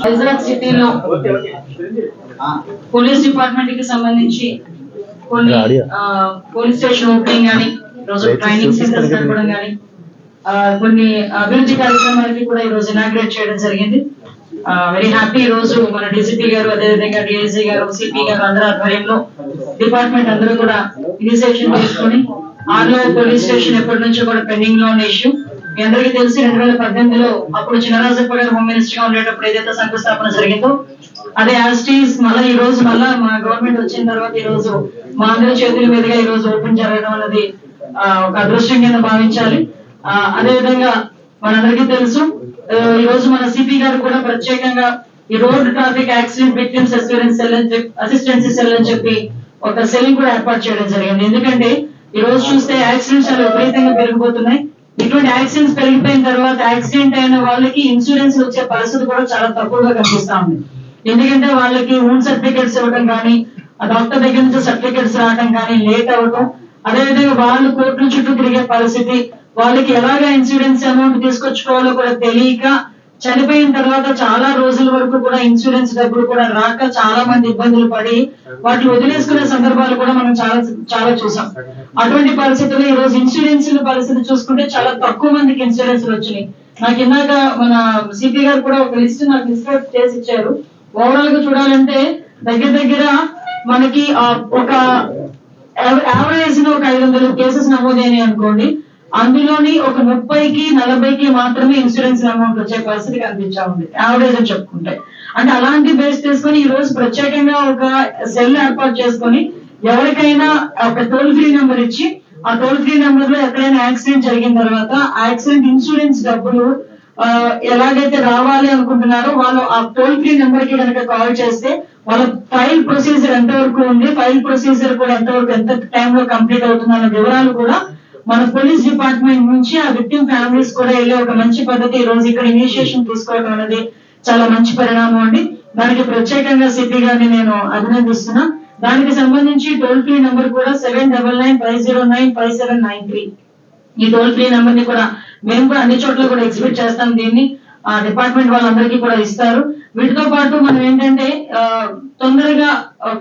వైజాగ్ సిటీలో police department కి సంబంధించి కొన్ని పోలీస్ స్టేషన్ ఓపెనింగ్ కానీ రోజు ట్రైనింగ్ సెంటర్స్ జరపడం కానీ కొన్ని అభివృద్ధి కార్యక్రమాలకి కూడా ఈ రోజు ఇనాగ్రేట్ చేయడం జరిగింది. Very happy. ఈ రోజు మన డీసీపీ గారు, అదేవిధంగా డిఐజీ గారు, సిపి గారు అందరూ ఆధ్వర్యంలో డిపార్ట్మెంట్ అందరూ కూడా ఇనిషియేషన్ తీసుకొని ఆర్లో పోలీస్ స్టేషన్ ఎప్పటి నుంచో కూడా పెండింగ్ లో ఉన్న ఇష్యూ మీ అందరికీ తెలిసి 2018లో అప్పుడు చినరాజప్ప గారు హోమ్ మినిస్టర్ గా ఉండేటప్పుడు ఏదైతే శంకుస్థాపన జరిగిందో అదే యాస్టీస్ మళ్ళీ ఈ రోజు మళ్ళా మా గవర్నమెంట్ వచ్చిన తర్వాత ఈ రోజు మా అందరి చేతుల మీదుగా ఈ రోజు ఓపెన్ జరగడం అనేది ఒక అదృష్టం కింద భావించాలి. అదేవిధంగా మనందరికీ తెలుసు ఈ రోజు మన సిపి గారు కూడా ప్రత్యేకంగా ఈ road traffic accident victims assistance cell అని చెప్పి ఒక సెల్ కూడా ఏర్పాటు చేయడం జరిగింది. ఎందుకంటే ఈ రోజు చూస్తే యాక్సిడెంట్స్ చాలా విపరీతంగా పెరిగిపోతున్నాయి. ఇటువంటి యాక్సిడెంట్స్ పెరిగిపోయిన తర్వాత యాక్సిడెంట్ అయిన వాళ్ళకి ఇన్సూరెన్స్ వచ్చే పరిస్థితి కూడా చాలా తక్కువగా కనిపిస్తా ఉంది. ఎందుకంటే వాళ్ళకి ఓన్ సర్టిఫికేట్స్ ఇవ్వడం కానీ ఆ డాక్టర్ దగ్గర నుంచి సర్టిఫికేట్స్ రావడం కానీ లేట్ అవ్వడం, అదేవిధంగా వాళ్ళు కోర్టుల చుట్టూ తిరిగే పరిస్థితి, వాళ్ళకి ఎలాగా ఇన్సూరెన్స్ అమౌంట్ తీసుకొచ్చుకోవాలో కూడా తెలియక చనిపోయిన తర్వాత చాలా రోజుల వరకు కూడా ఇన్సూరెన్స్ డబ్బులు కూడా రాక చాలా మంది ఇబ్బందులు పడి వాటిని వదిలేసుకునే సందర్భాలు కూడా మనం చాలా చూసాం. అటువంటి పరిస్థితుల్లో ఈ రోజు ఇన్సూరెన్స్ పరిస్థితి చూసుకుంటే చాలా తక్కువ మందికి ఇన్సూరెన్స్ వచ్చినాయి. నాకు ఇందాక మన సిపి గారు కూడా ఒక లిస్ట్ నాకు లిస్ట్ చేసి ఇచ్చారు. ఓవరాల్ గా చూడాలంటే దగ్గర మనకి ఒక యావరేజ్ ఒక 500 కేసెస్ నమోదైనాయి అనుకోండి, అందులోని ఒక 30కి 40కి మాత్రమే ఇన్సూరెన్స్ అమౌంట్ వచ్చే పరిస్థితి కనిపించా ఉంది యావరేజ్ అని చెప్పుకుంటే. అంటే అలాంటి బేస్ చేసుకుని ఈ రోజు ప్రత్యేకంగా ఒక సెల్ ఏర్పాటు చేసుకుని ఎవరికైనా ఒక టోల్ ఫ్రీ నెంబర్ ఇచ్చి ఆ టోల్ ఫ్రీ నెంబర్ లో ఎక్కడైనా యాక్సిడెంట్ జరిగిన తర్వాత యాక్సిడెంట్ ఇన్సూరెన్స్ డబ్బులు ఎలాగైతే రావాలి అనుకుంటున్నారో వాళ్ళు ఆ టోల్ ఫ్రీ నెంబర్ కి కనుక కాల్ చేస్తే వాళ్ళ ఫైల్ ప్రొసీజర్ ఎంతవరకు ఉంది, ఫైల్ ప్రొసీజర్ కూడా ఎంత టైంలో కంప్లీట్ అవుతుంది అన్న వివరాలు కూడా మన పోలీస్ డిపార్ట్మెంట్ నుంచి ఆ విక్టిమ్ ఫ్యామిలీస్ కూడా వెళ్ళే ఒక మంచి పద్ధతి ఈ రోజు ఇక్కడ ఇనిషియేషన్ తీసుకోవడం అనేది చాలా మంచి పరిణామం అండి. దానికి ప్రత్యేకంగా సిపి గారిని నేను అభినందిస్తున్నా. దానికి సంబంధించి టోల్ ఫ్రీ నెంబర్ కూడా 7995095793. ఈ టోల్ ఫ్రీ నెంబర్ ని కూడా మేము కూడా అన్ని చోట్ల కూడా ఎగ్జిబిట్ చేస్తాం. దీన్ని ఆ డిపార్ట్మెంట్ వాళ్ళందరికీ కూడా ఇస్తారు. వీటితో పాటు మనం ఏంటంటే తొందరగా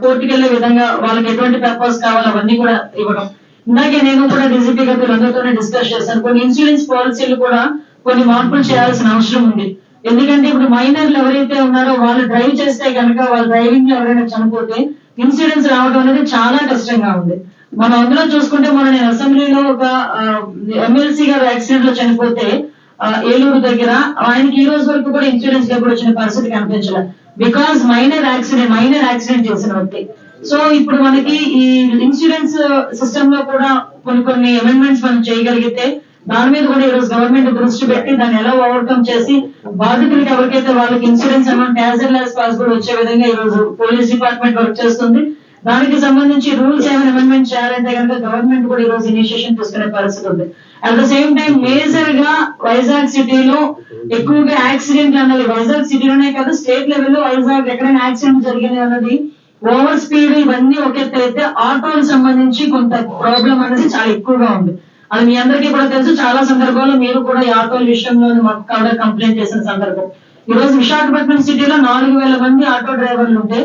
కోర్టుకు వెళ్లే విధంగా వాళ్ళకి ఎటువంటి పర్పస్ కావాలో అవన్నీ కూడా ఇవ్వడం. ఇందాకే నేను కూడా డీజీపీ గారితో అందరితోనే డిస్కస్ చేశాను. కొన్ని ఇన్సూరెన్స్ పాలసీలు కూడా కొన్ని మార్పులు చేయాల్సిన అవసరం ఉంది. ఎందుకంటే ఇప్పుడు మైనర్లు ఎవరైతే ఉన్నారో వాళ్ళు డ్రైవ్ చేస్తే కనుక వాళ్ళ డ్రైవింగ్ లో ఎవరైనా చనిపోతే ఇన్సూరెన్స్ రావడం అనేది చాలా కష్టంగా ఉంది. మనం అందులో చూసుకుంటే నేను అసెంబ్లీలో ఒక ఎమ్మెల్సీ గారు యాక్సిడెంట్ లో చనిపోతే ఏలూరు దగ్గర ఆయనకి ఈ రోజు వరకు కూడా ఇన్సూరెన్స్ డబ్బులు వచ్చిన పరిస్థితి కనిపించలేదు. బికాస్ మైనర్ యాక్సిడెంట్ చేసిన వ్యక్తి. సో ఇప్పుడు మనకి ఈ ఇన్సూరెన్స్ సిస్టమ్ లో కూడా కొన్ని అమెండ్మెంట్స్ మనం చేయగలిగితే దాని మీద కూడా ఈ రోజు గవర్నమెంట్ దృష్టి పెట్టి దాన్ని ఎలా ఓవర్కమ్ చేసి బాధితులకు ఎవరికైతే వాళ్ళకి insurance amount as L as possible వచ్చే విధంగా ఈ రోజు పోలీస్ డిపార్ట్మెంట్ వర్క్ చేస్తుంది. దానికి సంబంధించి రూల్స్ ఏమైనా అమెండ్మెంట్ చేయాలంటే కనుక గవర్నమెంట్ కూడా ఈ రోజు ఇనిషియేషన్ తీసుకునే పరిస్థితి ఉంది. At the same time major గా వైజాగ్ సిటీలో ఎక్కువగా యాక్సిడెంట్లు అన్నది వైజాగ్ సిటీలోనే కాదు స్టేట్ లెవెల్లో వైజాగ్ ఎక్కడైనా యాక్సిడెంట్ జరిగింది అన్నది ఓవర్ స్పీడ్ ఇవన్నీ ఒక ఎత్తు అయితే ఆటోలకు సంబంధించి కొంత ప్రాబ్లం అనేది చాలా ఎక్కువగా ఉంది. అది మీ అందరికీ కూడా తెలుసు. చాలా సందర్భాల్లో మీరు కూడా ఈ ఆటోల విషయంలో మాకు కూడా కంప్లైంట్ చేసిన సందర్భం. ఈ రోజు విశాఖపట్నం సిటీలో 4000 మంది ఆటో డ్రైవర్లు ఉంటే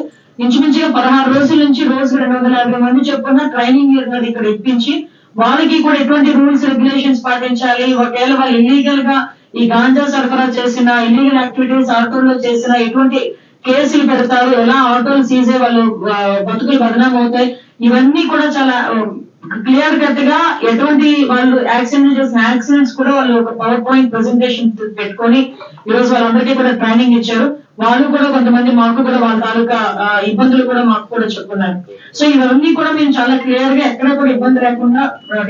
ఇంచుమించుగా 16 రోజుల నుంచి రోజు 250 మంది చొప్పున ట్రైనింగ్ అనేది ఇక్కడ ఇప్పించి వాళ్ళకి కూడా ఎటువంటి రూల్స్ రెగ్యులేషన్స్ పాటించాలి, ఒకవేళ వాళ్ళు ఇల్లీగల్ గా ఈ గాంజా సరఫరా చేసిన ఇల్లీగల్ యాక్టివిటీస్ ఆటోల్లో చేసిన ఎటువంటి కేసులు పెడతారు, ఎలా ఆటోలు సీజే వాళ్ళు బతుకులు బదనాం అవుతాయి, ఇవన్నీ కూడా చాలా క్లియర్ కట్ గా ఎటువంటి వాళ్ళు యాక్సిడెంట్ చేసిన యాక్సిడెంట్స్ కూడా వాళ్ళు ఒక పవర్ పాయింట్ ప్రెజెంటేషన్ పెట్టుకొని ఈ రోజు వాళ్ళందరికీ కూడా ట్రైనింగ్ ఇచ్చారు. వాళ్ళు కూడా కొంతమంది మాకు కూడా వాళ్ళ తాలూకా ఇబ్బందులు కూడా మాకు కూడా చెప్పుకున్నారు. సో ఇవన్నీ కూడా మేము చాలా క్లియర్ గా ఎక్కడ కూడా ఇబ్బంది లేకుండా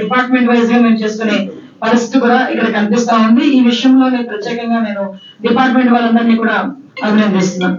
డిపార్ట్మెంట్ వైజ్ గా మేము చేసుకునే పరిస్థితి కూడా ఇక్కడ కనిపిస్తా ఉంది. ఈ విషయంలో ప్రత్యేకంగా నేను డిపార్ట్మెంట్ వాళ్ళందరినీ కూడా అభినందిస్తున్నాను.